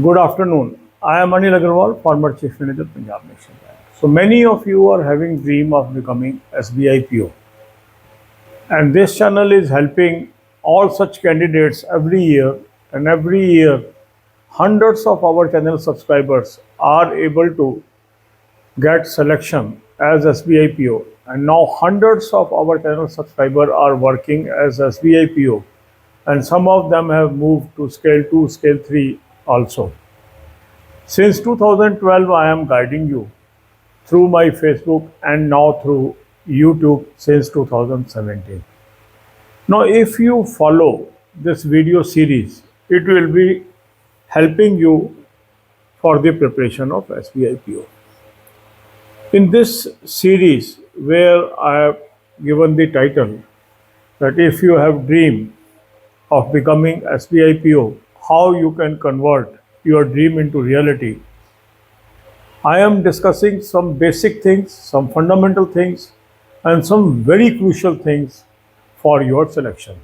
Good afternoon. I am Anil Agarwal, former Chief Manager, Punjab National Bank. So many of you are having dream of becoming SBI PO, and this channel is helping all such candidates every year. And every year, hundreds of our channel subscribers are able to get selection as SBI PO, and now hundreds of our channel subscribers are working as SBI PO, and some of them have moved to scale 2, scale 3 also. Since 2012, I am guiding you through my Facebook and now through YouTube since 2017. Now, if you follow this video series, it will be helping you for the preparation of SBI PO. In this series, where I have given the title that if you have dream of becoming SBI PO, how you can convert your dream into reality, I am discussing some basic things, some fundamental things, and some very crucial things for your selection.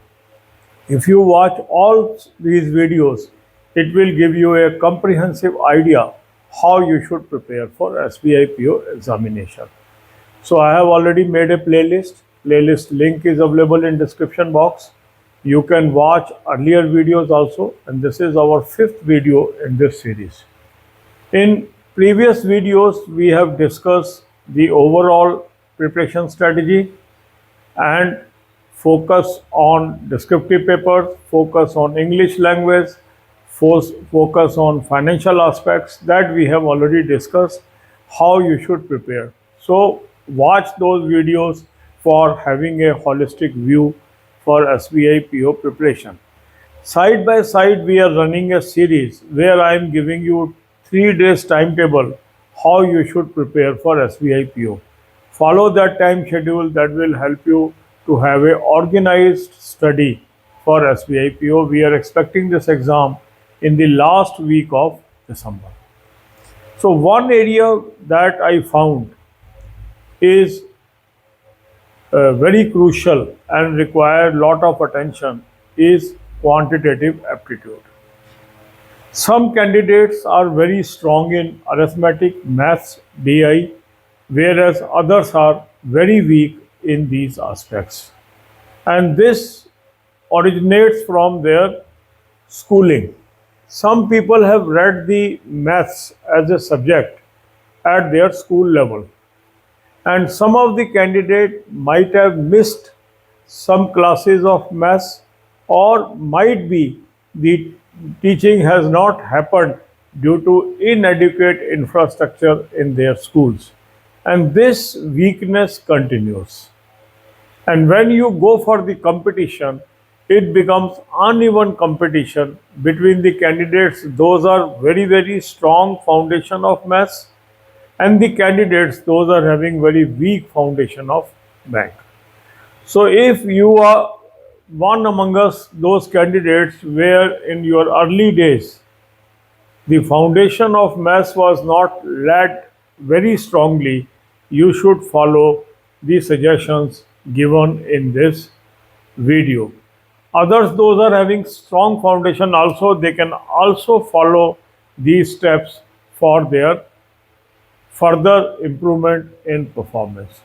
If you watch all these videos, it will give you a comprehensive idea how you should prepare for SBI PO examination. So I have already made a playlist. Playlist link is available in description box. You can watch earlier videos also, and this is our 5th video in this series. In previous videos, we have discussed the overall preparation strategy and focus on descriptive papers, focus on English language, focus on financial aspects that we have already discussed how you should prepare. So watch those videos for having a holistic view for SBI PO preparation. Side by side, we are running a series where I am giving you 3 days timetable how you should prepare for SBI PO. Follow that time schedule, that will help you to have a organized study for SBI PO. We are expecting this exam in the last week of December. So one area that I found is very crucial and require a lot of attention is quantitative aptitude. Some candidates are very strong in arithmetic, maths, DI, whereas others are very weak in these aspects. And this originates from their schooling. Some people have read the maths as a subject at their school level, and some of the candidates might have missed some classes of maths, or might be the teaching has not happened due to inadequate infrastructure in their schools, and this weakness continues. And when you go for the competition, it becomes uneven competition between the candidates. Those are very strong foundation of maths, and the candidates those are having very weak foundation of bank. So if you are one among us, those candidates where in your early days the foundation of maths was not laid very strongly, you should follow the suggestions given in this video. Others, those are having strong foundation also, they can also follow these steps for their further improvement in performance.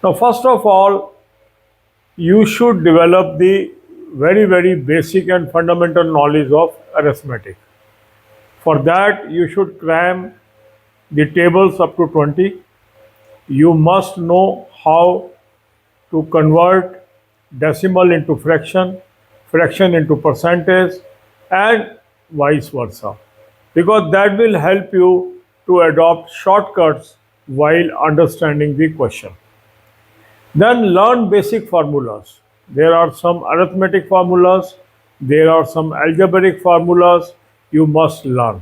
Now, first of all, you should develop the very basic and fundamental knowledge of arithmetic. For that, you should cram the tables up to 20. You must know how to convert decimal into fraction, fraction into percentage, and vice versa, because that will help you to adopt shortcuts while understanding the question. Then learn basic formulas. There are some arithmetic formulas, there are some algebraic formulas you must learn.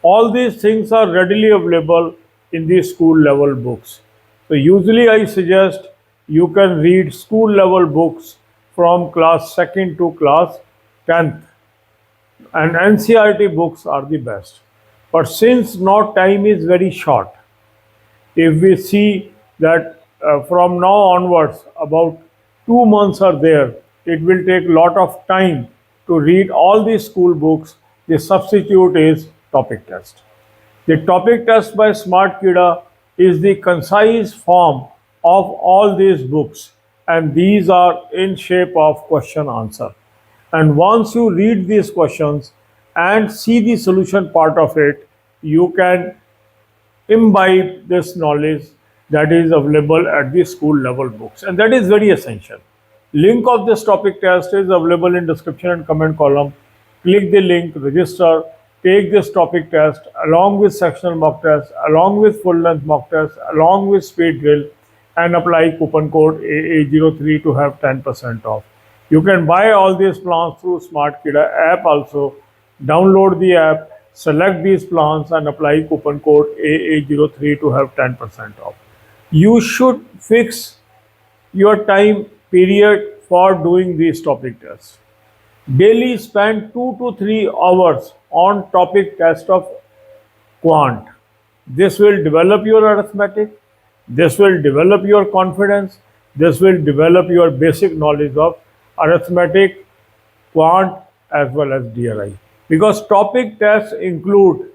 All these things are readily available in the school level books. So usually I suggest you can read school level books from class 2nd to class 10th, and NCERT books are the best. But since now time is very short, if we see that from now onwards about 2 months are there, it will take lot of time to read all these school books. The substitute is topic test. The topic test by Smart Kida is the concise form of all these books, and these are in shape of question answer. And once you read these questions and see the solution part of it, you can imbibe this knowledge that is available at the school level books, and that is very essential. Link of this topic test is available in description and comment column. Click the link, register, take this topic test along with sectional mock test, along with full length mock test, along with speed drill, and apply coupon code AA03 to have 10% off. You can buy all these plans through Smart Kida app also. Download the app, select these plans and apply coupon code AA03 to have 10% off. You should fix your time period for doing these topic tests. Daily spend 2 to 3 hours on topic test of quant. This will develop your arithmetic, this will develop your confidence, this will develop your basic knowledge of arithmetic, quant as well as DRI. Because topic tests include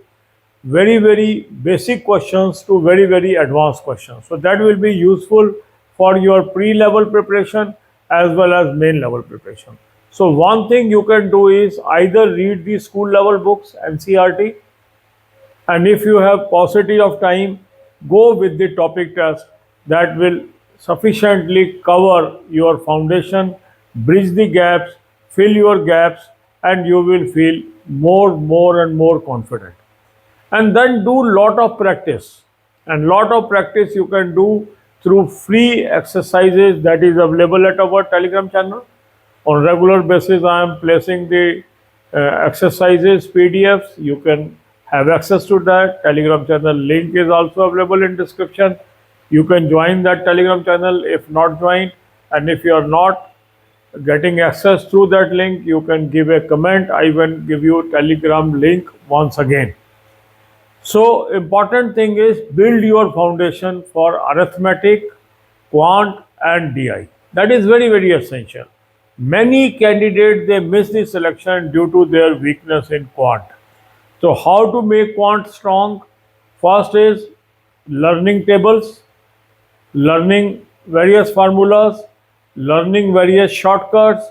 very basic questions to very advanced questions. So that will be useful for your pre-level preparation as well as main level preparation. So one thing you can do is either read the school level books NCERT, and if you have paucity of time, go with the topic test that will sufficiently cover your foundation, bridge the gaps, fill your gaps, and you will feel more and more confident. And then do lot of practice, and lot of practice you can do through free exercises that is available at our Telegram channel. On regular basis I am placing the exercises PDFs. You can have access to that. Telegram channel link is also available in description. You can join that Telegram channel if not joined, and if you are not getting access through that link, you can give a comment. I will give you Telegram link once again. So important thing is build your foundation for arithmetic, quant and DI. That is very essential. Many candidates, they miss the selection due to their weakness in quant. So how to make quant strong? First is learning tables, learning various formulas, learning various shortcuts,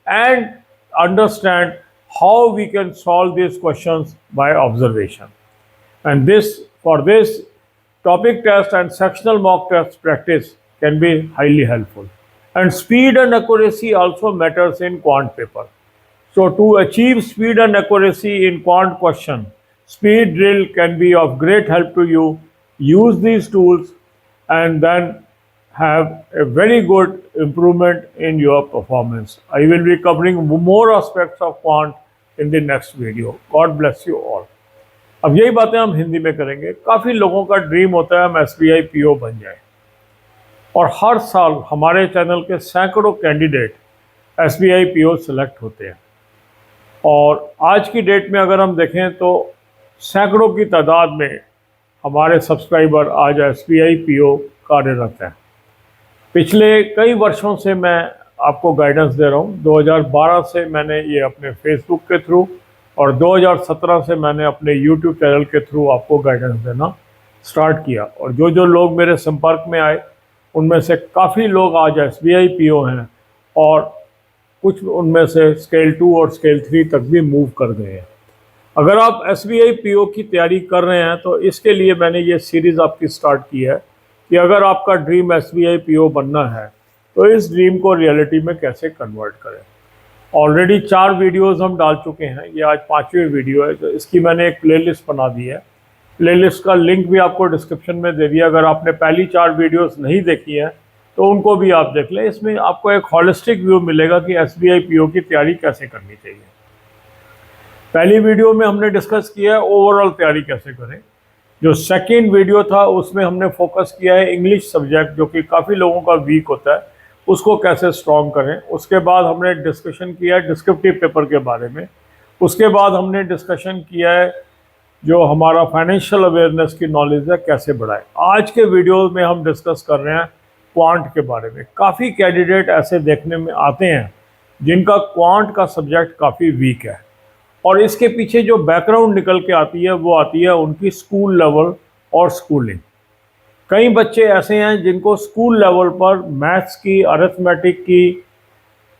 and understand how we can solve these questions by observation. And for this topic test and sectional mock test practice can be highly helpful. And speed and accuracy also matters in quant paper. So to achieve speed and accuracy in quant question, speed drill can be of great help to you. Use these tools and then have a very good improvement in your performance. I will be covering more aspects of quant in the next video. God bless you all. अब यही बातें हम हिंदी में करेंगे। काफ़ी लोगों का dream होता है हम SBI PO बन जाए, और हर साल हमारे चैनल के सैकड़ों कैंडिडेट SBI PO सेलेक्ट होते हैं। और आज की डेट में अगर हम देखें तो सैकड़ों की तादाद में हमारे सब्सक्राइबर आज SBI PO कार्यरत हैं। पिछले कई वर्षों से मैं आपको गाइडेंस दे रहा हूँ। 2012 से मैंने ये अपने फेसबुक के थ्रू और 2017 से मैंने अपने यूट्यूब चैनल के थ्रू आपको गाइडेंस देना स्टार्ट किया। और जो लोग मेरे संपर्क में आए उनमें से काफ़ी लोग आज SBI PO हैं, और कुछ उनमें से स्केल 2 और स्केल 3 तक भी मूव कर गए हैं। अगर आप SBI PO की तैयारी कर रहे हैं तो इसके लिए मैंने ये सीरीज़ आपकी स्टार्ट की है कि अगर आपका ड्रीम SBI PO बनना है तो इस ड्रीम को रियलिटी में कैसे कन्वर्ट करें। ऑलरेडी 4 वीडियोस हम डाल चुके हैं, ये आज 5वीं वीडियो है। तो इसकी मैंने एक प्लेलिस्ट बना दी है। प्लेलिस्ट का लिंक भी आपको डिस्क्रिप्शन में दे दिया। अगर आपने पहली 4 वीडियोस नहीं देखी हैं तो उनको भी आप देख लें। इसमें आपको एक हॉलिस्टिक व्यू मिलेगा कि SBI PO की तैयारी कैसे करनी चाहिए। पहली वीडियो में हमने डिस्कस किया है ओवरऑल तैयारी कैसे करें। जो सेकेंड वीडियो था उसमें हमने फोकस किया है इंग्लिश सब्जेक्ट, जो कि काफ़ी लोगों का वीक होता है, उसको कैसे स्ट्रॉन्ग करें। उसके बाद हमने डिस्कशन किया है डिस्क्रिप्टिव पेपर के बारे में। उसके बाद हमने डिस्कशन किया है जो हमारा फाइनेंशियल अवेयरनेस की नॉलेज है कैसे बढ़ाए। आज के वीडियो में हम डिस्कस कर रहे हैं क्वांट के बारे में। काफ़ी कैंडिडेट ऐसे देखने में आते हैं जिनका क्वांट का सब्जेक्ट काफ़ी वीक है, और इसके पीछे जो बैकग्राउंड निकल के आती है वो आती है उनकी स्कूल लेवल और स्कूलिंग। कई बच्चे ऐसे हैं जिनको स्कूल लेवल पर मैथ्स की, अरिथमेटिक की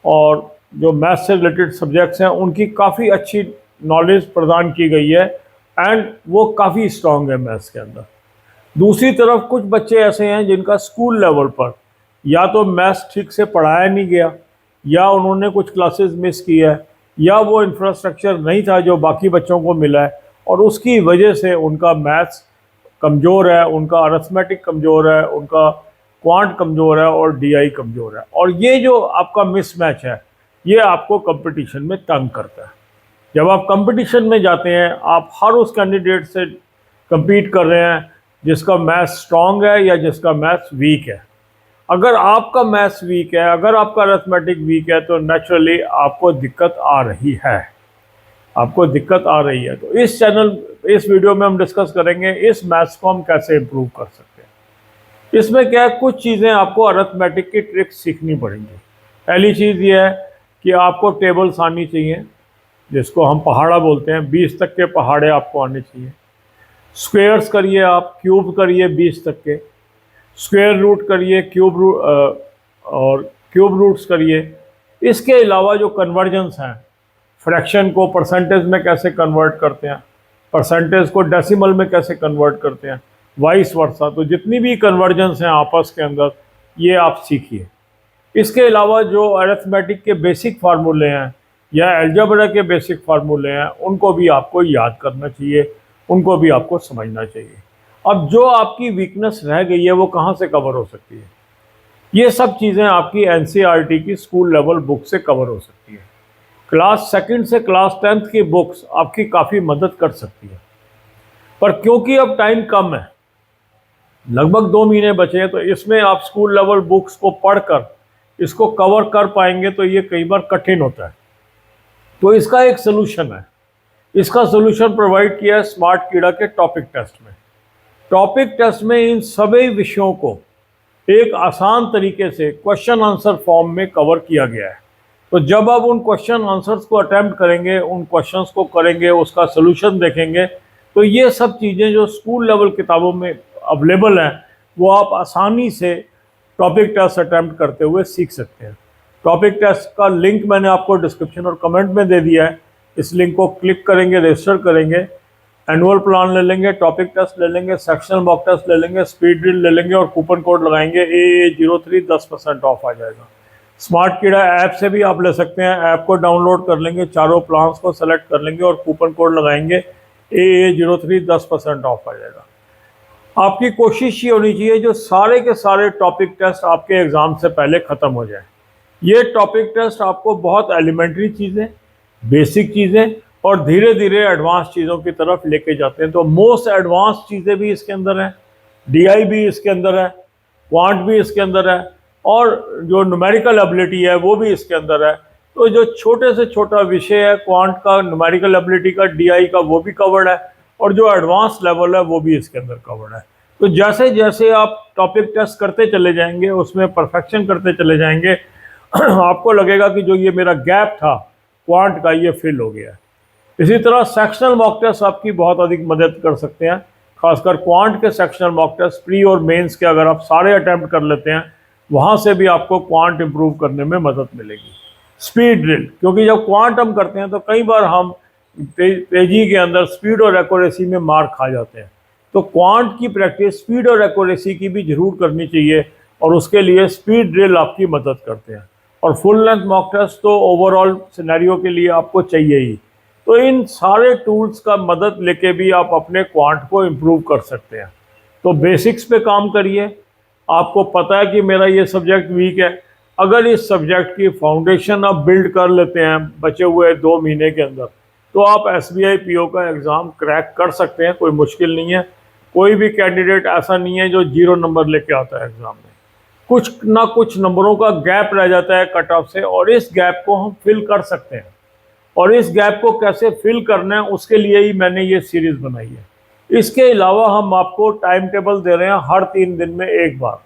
और जो मैथ्स से रिलेटेड सब्जेक्ट्स हैं उनकी काफ़ी अच्छी नॉलेज प्रदान की गई है एंड वो काफ़ी स्ट्रांग है मैथ्स के अंदर। दूसरी तरफ कुछ बच्चे ऐसे हैं जिनका स्कूल लेवल पर या तो मैथ्स ठीक से पढ़ाया नहीं गया, या उन्होंने कुछ क्लासेस मिस की है, या वो इंफ्रास्ट्रक्चर नहीं था जो बाकी बच्चों को मिला है, और उसकी वजह से उनका मैथ्स कमज़ोर है, उनका अरिथमेटिक कमज़ोर है, उनका क्वांट कमज़ोर है और डीआई कमज़ोर है। और ये जो आपका मिसमैच है ये आपको कंपटीशन में तंग करता है। जब आप कंपटीशन में जाते हैं, आप हर उस कैंडिडेट से compete कर रहे हैं जिसका मैथ्स स्ट्रांग है या जिसका मैथ्स वीक है। अगर आपका मैथ्स वीक है, अगर आपका अरिथमेटिक वीक है, तो नेचुरली आपको दिक्कत आ रही है, आपको दिक्कत आ रही है। तो इस वीडियो में हम डिस्कस करेंगे इस मैथ्स को हम कैसे इम्प्रूव कर सकते हैं। इसमें क्या है, कुछ चीज़ें आपको अरिथमेटिक की ट्रिक्स सीखनी पड़ेंगी। पहली चीज़ ये है कि आपको टेबल्स आनी चाहिए, जिसको हम पहाड़ा बोलते हैं। 20 तक के पहाड़े आपको आने चाहिए। स्क्वेयर्स करिए, आप क्यूब करिए 20 तक के, स्क्वायर रूट करिए, और क्यूब रूट्स करिए। इसके अलावा जो कन्वर्जन्स हैं, फ्रैक्शन को परसेंटेज में कैसे कन्वर्ट करते हैं, परसेंटेज को डेसिमल में कैसे कन्वर्ट करते हैं, वाइस वर्सा, तो जितनी भी कन्वर्जन्स हैं आपस के अंदर ये आप सीखिए। इसके अलावा जो अरिथमेटिक के बेसिक फार्मूले हैं या अलजेब्रा के बेसिक फार्मूले हैं उनको भी आपको याद करना चाहिए, उनको भी आपको समझना चाहिए। अब जो आपकी वीकनेस रह गई है वो कहाँ से कवर हो सकती है? ये सब चीज़ें आपकी एनसीईआरटी की स्कूल लेवल बुक से कवर हो सकती है। क्लास 2 से क्लास 10 की बुक्स आपकी काफ़ी मदद कर सकती है, पर क्योंकि अब टाइम कम है, लगभग 2 महीने बचे हैं, तो इसमें आप स्कूल लेवल बुक्स को पढ़कर इसको कवर कर पाएंगे तो ये कई बार कठिन होता है। तो इसका एक सोल्यूशन है। इसका सोल्यूशन प्रोवाइड किया है स्मार्ट कीड़ा के टॉपिक टेस्ट में। टॉपिक टेस्ट में इन सभी विषयों को एक आसान तरीके से क्वेश्चन आंसर फॉर्म में कवर किया गया है। तो जब आप उन क्वेश्चन आंसर्स को अटेम्प्ट करेंगे, उन क्वेश्चंस को करेंगे, उसका सोल्यूशन देखेंगे, तो ये सब चीज़ें जो स्कूल लेवल किताबों में अवेलेबल हैं वो आप आसानी से टॉपिक टेस्ट अटेम्प्ट करते हुए सीख सकते हैं। टॉपिक टेस्ट का लिंक मैंने आपको डिस्क्रिप्शन और कमेंट में दे दिया है। इस लिंक को क्लिक करेंगे, रजिस्टर करेंगे, एनुअल प्लान ले लेंगे, टॉपिक टेस्ट ले लेंगे, सेक्शनल मॉक टेस्ट ले लेंगे, स्पीड ड्रिल ले लेंगे और कूपन कोड लगाएंगे AA03, 10% ऑफ आ जाएगा। स्मार्ट कीड़ा ऐप से भी आप ले सकते हैं। ऐप को डाउनलोड कर लेंगे, चारों प्लान्स को सेलेक्ट कर लेंगे और कूपन कोड लगाएंगे AA03, 10% ऑफ आ जाएगा। आपकी कोशिश ये होनी चाहिए जो सारे के सारे टॉपिक टेस्ट आपके एग्ज़ाम से पहले ख़त्म हो जाए। ये टॉपिक टेस्ट आपको बहुत एलिमेंट्री चीज़ें, बेसिक चीज़ें और धीरे धीरे एडवांस चीज़ों की तरफ लेके जाते हैं। तो मोस्ट एडवांस चीज़ें भी इसके अंदर हैं, डीआई भी इसके अंदर है, क्वांट भी इसके अंदर है, और जो न्यूमेरिकल एबिलिटी है वो भी इसके अंदर है। तो जो छोटे से छोटा विषय है क्वांट का, न्यूमेरिकल एबिलिटी का, डीआई का, वो भी कवर्ड है, और जो एडवांस लेवल है वो भी इसके अंदर कवर्ड है। तो जैसे जैसे आप टॉपिक टेस्ट करते चले जाएंगे, उसमें परफेक्शन करते चले जाएंगे, आपको लगेगा कि जो ये मेरा गैप था क्वांट का ये फिल हो गया है। इसी तरह सेक्शनल मॉक टेस्ट आपकी बहुत अधिक मदद कर सकते हैं। खासकर क्वांट के सेक्शनल मॉक टेस्ट प्री और मेंस के अगर आप सारे अटैम्प्ट कर लेते हैं, वहाँ से भी आपको क्वांट इम्प्रूव करने में मदद मिलेगी। स्पीड ड्रिल, क्योंकि जब क्वांट हम करते हैं तो कई बार हम तेजी के अंदर स्पीड और एक्यूरेसी में मार खा जाते हैं। तो क्वांट की प्रैक्टिस स्पीड और एक्यूरेसी की भी जरूर करनी चाहिए, और उसके लिए स्पीड ड्रिल आपकी मदद करते हैं। और फुल लेंथ मॉक टेस्ट तो ओवरऑल सिनेरियो के लिए आपको चाहिए ही। तो इन सारे टूल्स का मदद लेके भी आप अपने क्वांट को इम्प्रूव कर सकते हैं। तो बेसिक्स पे काम करिए। आपको पता है कि मेरा ये सब्जेक्ट वीक है, अगर इस सब्जेक्ट की फाउंडेशन आप बिल्ड कर लेते हैं बचे हुए 2 महीने के अंदर, तो आप SBI PO का एग्ज़ाम क्रैक कर सकते हैं। कोई मुश्किल नहीं है। कोई भी कैंडिडेट ऐसा नहीं है जो 0 नंबर लेके आता है एग्ज़ाम में। कुछ ना कुछ नंबरों का गैप रह जाता है कट ऑफ से, और इस गैप को हम फिल कर सकते हैं। और इस गैप को कैसे फिल करना है उसके लिए ही मैंने ये सीरीज़ बनाई है। इसके अलावा हम आपको टाइम टेबल दे रहे हैं हर 3 दिन में एक बार।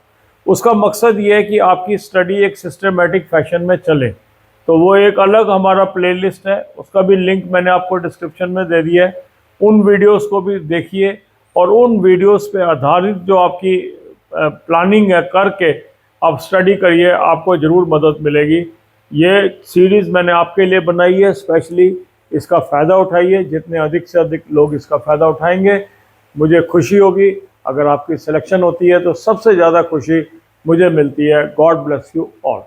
उसका मकसद ये है कि आपकी स्टडी एक सिस्टमेटिक फैशन में चले। तो वो एक अलग हमारा प्लेलिस्ट है, उसका भी लिंक मैंने आपको डिस्क्रिप्शन में दे दिया है। उन वीडियोस को भी देखिए और उन वीडियोस पे आधारित जो आपकी प्लानिंग है करके आप स्टडी करिए, आपको ज़रूर मदद मिलेगी। ये सीरीज़ मैंने आपके लिए बनाई है स्पेशली, इसका फ़ायदा उठाइए। जितने अधिक से अधिक लोग इसका फ़ायदा उठाएंगे मुझे खुशी होगी। अगर आपकी सिलेक्शन होती है तो सबसे ज़्यादा खुशी मुझे मिलती है। God bless you all.